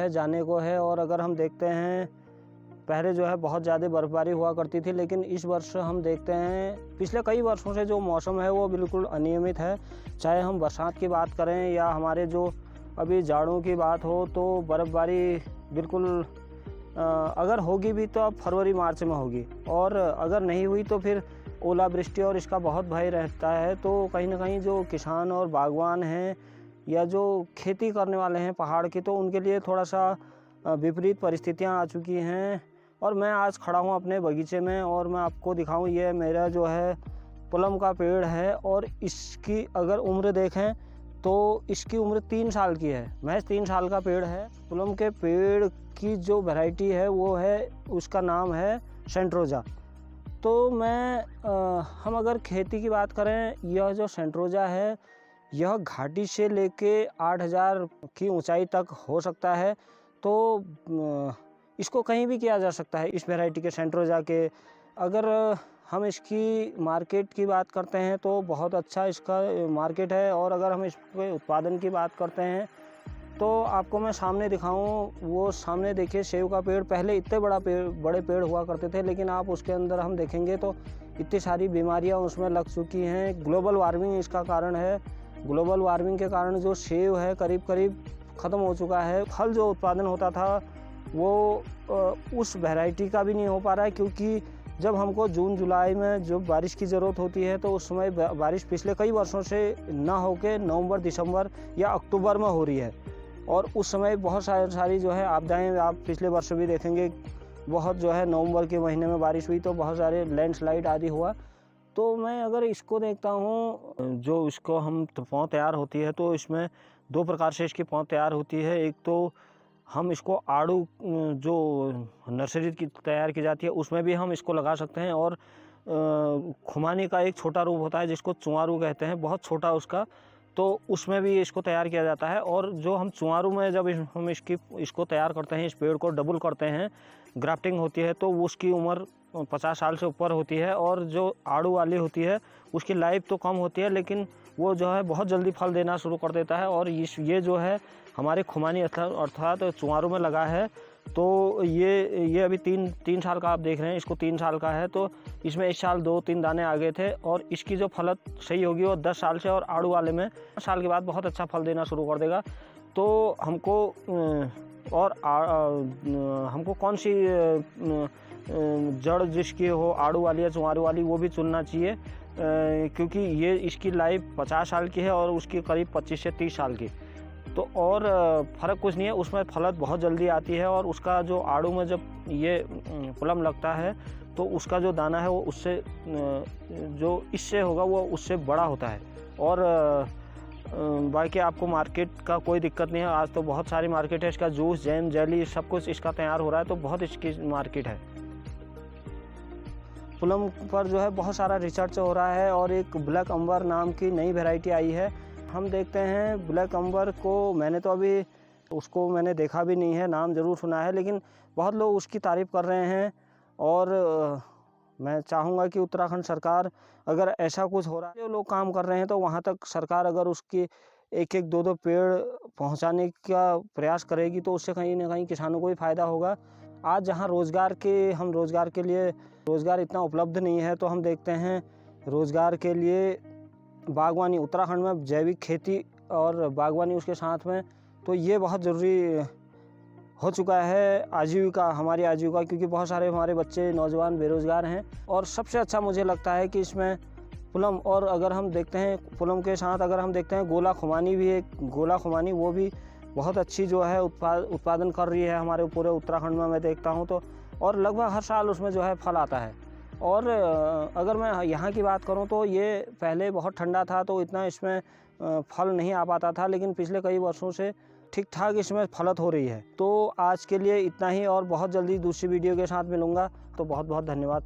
है जाने को है। और अगर हम देखते हैं पहले जो है बहुत ज़्यादा बर्फ़बारी हुआ करती थी, लेकिन इस वर्ष हम देखते हैं पिछले कई वर्षों से जो मौसम है वो बिल्कुल अनियमित है। चाहे हम बरसात की बात करें या हमारे जो अभी जाड़ों की बात हो, तो बर्फ़बारी बिल्कुल अगर होगी भी तो अब फरवरी मार्च में होगी, और अगर नहीं हुई तो फिर ओलावृष्टि और इसका बहुत भय रहता है। तो कहीं ना कहीं जो किसान और बागवान हैं या जो खेती करने वाले हैं पहाड़ की, तो उनके लिए थोड़ा सा विपरीत परिस्थितियां आ चुकी हैं। और मैं आज खड़ा हूं अपने बगीचे में और मैं आपको दिखाऊं, ये मेरा जो है पुलम का पेड़ है और इसकी अगर उम्र देखें तो इसकी उम्र 3 साल की है, महज 3 साल का पेड़ है। पुलम के पेड़ की जो वैरायटी है वो है, उसका नाम है सेंट्रोजा। तो हम अगर खेती की बात करें, यह जो सेंट्रोजा है यह घाटी से लेके 8000 की ऊंचाई तक हो सकता है। तो इसको कहीं भी किया जा सकता है इस वैरायटी के सेंट्रोजा के। अगर हम इसकी मार्केट की बात करते हैं तो बहुत अच्छा इसका मार्केट है। और अगर हम इसके उत्पादन की बात करते हैं तो आपको मैं सामने दिखाऊं, वो सामने देखिए सेब का पेड़। पहले इतने बड़े पेड़ हुआ करते थे, लेकिन आप उसके अंदर हम देखेंगे तो इतनी सारी बीमारियां उसमें लग चुकी हैं। ग्लोबल वार्मिंग इसका कारण है। ग्लोबल वार्मिंग के कारण जो सेब है करीब करीब ख़त्म हो चुका है। फल जो उत्पादन होता था वो उस वैरायटी का भी नहीं हो पा रहा है, क्योंकि जब हमको जून जुलाई में जो बारिश की ज़रूरत होती है तो उस समय बारिश पिछले कई वर्षों से ना होकर नवंबर, दिसंबर या अक्टूबर में हो रही है। और उस समय बहुत सारी जो है आपदाएं, आप पिछले वर्ष भी देखेंगे बहुत जो है नवंबर के महीने में बारिश हुई तो बहुत सारे लैंडस्लाइड आदि हुआ। तो मैं अगर इसको देखता हूँ, जो इसको हम पौध तैयार होती है तो इसमें 2 प्रकार से इसकी पौध तैयार होती है। एक तो हम इसको आड़ू जो नर्सरी की तैयार की जाती है उसमें भी हम इसको लगा सकते हैं। और खुमानी का एक छोटा रूप होता है जिसको चुआरू कहते हैं, बहुत छोटा उसका, तो उसमें भी इसको तैयार किया जाता है। और जो हम चुआरू में जब हम इसको तैयार करते हैं, इस पेड़ को डबल करते हैं, ग्राफ्टिंग होती है, तो उसकी उम्र 50 साल से ऊपर होती है। और जो आड़ू वाली होती है उसकी लाइफ तो कम होती है, लेकिन वो जो है बहुत जल्दी फल देना शुरू कर देता है। और ये जो है हमारे खुमानी अर्थात चुआरू में लगा है। तो ये अभी 3 साल का आप देख रहे हैं, इसको 3 साल का है। तो इसमें इस साल 2-3 दाने आ गए थे और इसकी जो फलत सही होगी वो 10 साल से, और आड़ू वाले में 10 साल के बाद बहुत अच्छा फल देना शुरू कर देगा। तो हमको हमको कौन सी जड़ जिसकी हो, आड़ू वाली या चुआरू वाली, वो भी चुनना चाहिए, क्योंकि ये इसकी लाइफ 50 साल की है और उसकी करीब 25 से 30 साल की। तो और फ़र्क कुछ नहीं है, उसमें फलत बहुत जल्दी आती है। और उसका जो आड़ू में जब ये पुलम लगता है तो उसका जो दाना है वो उससे जो इससे होगा वो उससे बड़ा होता है। और बाकी आपको मार्केट का कोई दिक्कत नहीं है। आज तो बहुत सारी मार्केट है, इसका जूस, जैम, जेली सब कुछ इसका तैयार हो रहा है, तो बहुत इसकी मार्केट है। पुलम पर जो है बहुत सारा रिसर्च हो रहा है और एक ब्लैक अंबर नाम की नई वैरायटी आई है। हम देखते हैं ब्लैक अंबर को, मैंने तो अभी उसको मैंने देखा भी नहीं है, नाम ज़रूर सुना है, लेकिन बहुत लोग उसकी तारीफ़ कर रहे हैं। और मैं चाहूँगा कि उत्तराखंड सरकार, अगर ऐसा कुछ हो रहा है, जो लोग काम कर रहे हैं, तो वहाँ तक सरकार अगर उसकी 1-1, 2-2 पेड़ पहुँचाने का प्रयास करेगी तो उससे कहीं ना कहीं किसानों को भी फ़ायदा होगा। आज जहाँ रोज़गार के लिए रोज़गार इतना उपलब्ध नहीं है, तो हम देखते हैं रोज़गार के लिए बागवानी, उत्तराखंड में जैविक खेती और बागवानी उसके साथ में, तो ये बहुत ज़रूरी हो चुका है हमारी आजीविका, क्योंकि बहुत सारे हमारे बच्चे, नौजवान बेरोज़गार हैं। और सबसे अच्छा मुझे लगता है कि इसमें पुलम, और अगर हम देखते हैं पुलम के साथ अगर हम देखते हैं गोला खुमानी भी, एक गोला खुमानी वो भी बहुत अच्छी जो है उत्पादन कर रही है हमारे पूरे उत्तराखंड में, मैं देखता हूँ तो। और लगभग हर साल उसमें जो है फल आता है। और अगर मैं यहाँ की बात करूँ तो ये पहले बहुत ठंडा था तो इतना इसमें फल नहीं आ पाता था, लेकिन पिछले कई वर्षों से ठीक ठाक इसमें फलत हो रही है। तो आज के लिए इतना ही, और बहुत जल्दी दूसरी वीडियो के साथ मिलूँगा। तो बहुत बहुत धन्यवाद।